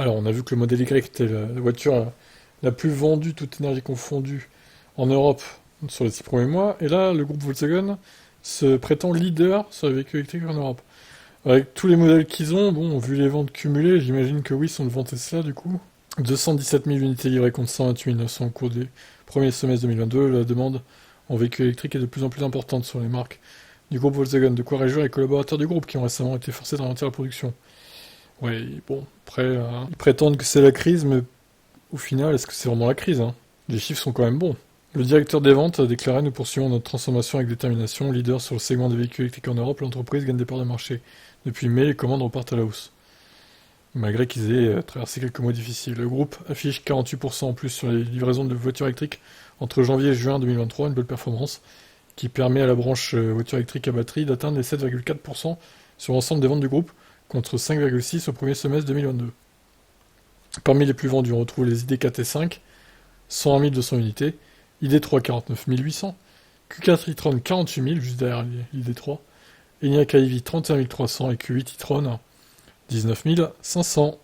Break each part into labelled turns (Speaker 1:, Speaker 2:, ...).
Speaker 1: Alors, on a vu que le modèle Y était la voiture la plus vendue, toute énergie confondue, en Europe sur les 6 premiers mois. Et là, le groupe Volkswagen se prétend leader sur les véhicules électriques en Europe. Avec tous les modèles qu'ils ont, bon, vu les ventes cumulées, j'imagine que oui, sont devant Tesla du coup. 217 000 unités livrées contre 128 900 au cours des premiers semestres 2022. La demande en véhicules électriques est de plus en plus importante sur les marques du groupe Volkswagen. De quoi réjouir les collaborateurs du groupe qui ont récemment été forcés de ralentir la production. Ouais, bon, après, ils prétendent que c'est la crise, mais au final, est-ce que c'est vraiment la crise, hein? Les chiffres sont quand même bons. Le directeur des ventes a déclaré: Nous poursuivons notre transformation avec détermination. Leader sur le segment des véhicules électriques en Europe, l'entreprise gagne des parts de marché. Depuis mai, les commandes repartent à la hausse. Malgré qu'ils aient traversé quelques mois difficiles. Le groupe affiche 48% en plus sur les livraisons de voitures électriques entre janvier et juin 2023, une belle performance qui permet à la branche voiture électrique à batterie d'atteindre les 7,4% sur l'ensemble des ventes du groupe, contre 5,6% au premier semestre 2022. Parmi les plus vendus, on retrouve les ID4 et 5, 101 200 unités, ID3 49 800, Q4 e-tron 48 000, juste derrière l'ID3, Enyaq iV 31 300 et Q8 e-tron 19 500.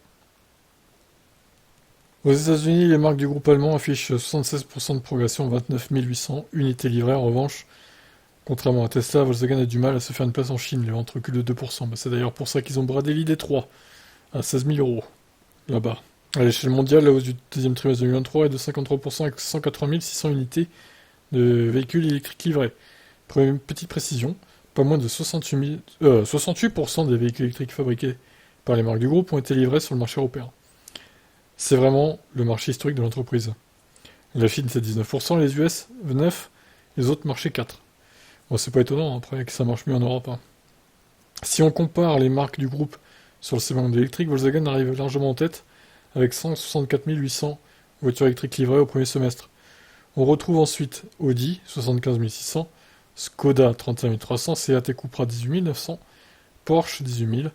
Speaker 1: Aux États-Unis, les marques du groupe allemand affichent 76% de progression, 29 800 unités livrées. En revanche, contrairement à Tesla, Volkswagen a du mal à se faire une place en Chine. Les ventes reculent de 2%. C'est d'ailleurs pour ça qu'ils ont bradé l'ID3 à 16 000 euros là-bas. À l'échelle mondiale, la hausse du deuxième trimestre 2023 est de 53% avec 180 600 unités de véhicules électriques livrés. Petite précision, pas moins de 68% des véhicules électriques fabriqués par les marques du groupe ont été livrés sur le marché européen. C'est vraiment le marché historique de l'entreprise. La Chine c'est 19%, les US 9%, les autres marchés 4%. Bon, c'est pas étonnant après que ça marche mieux en Europe, hein. Si on compare les marques du groupe sur le segment électrique, Volkswagen arrive largement en tête avec 164 800 voitures électriques livrées au premier semestre. On retrouve ensuite Audi 75 600, Skoda 31 300, Seat et Cupra 18 900, Porsche 18 000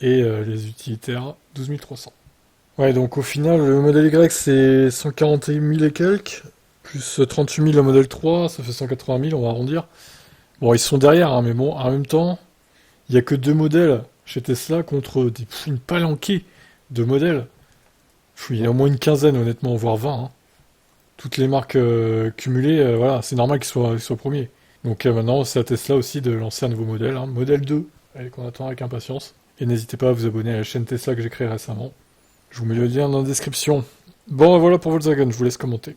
Speaker 1: et les utilitaires 12 300. Ouais, donc au final, le modèle Y c'est 140 000 et quelques, plus 38 000 le modèle 3, ça fait 180 000, on va arrondir. Bon, ils sont derrière, hein, mais bon, en même temps, il n'y a que deux modèles chez Tesla contre une palanquée de modèles. Il y a au moins une quinzaine, honnêtement, voire 20, hein. Toutes les marques cumulées, voilà, c'est normal qu'ils soient premiers. Donc maintenant, c'est à Tesla aussi de lancer un nouveau modèle, hein, modèle 2, qu'on attend avec impatience. Et n'hésitez pas à vous abonner à la chaîne Tesla que j'ai créée récemment. Je vous mets le lien dans la description. Bon, voilà pour Volkswagen, je vous laisse commenter.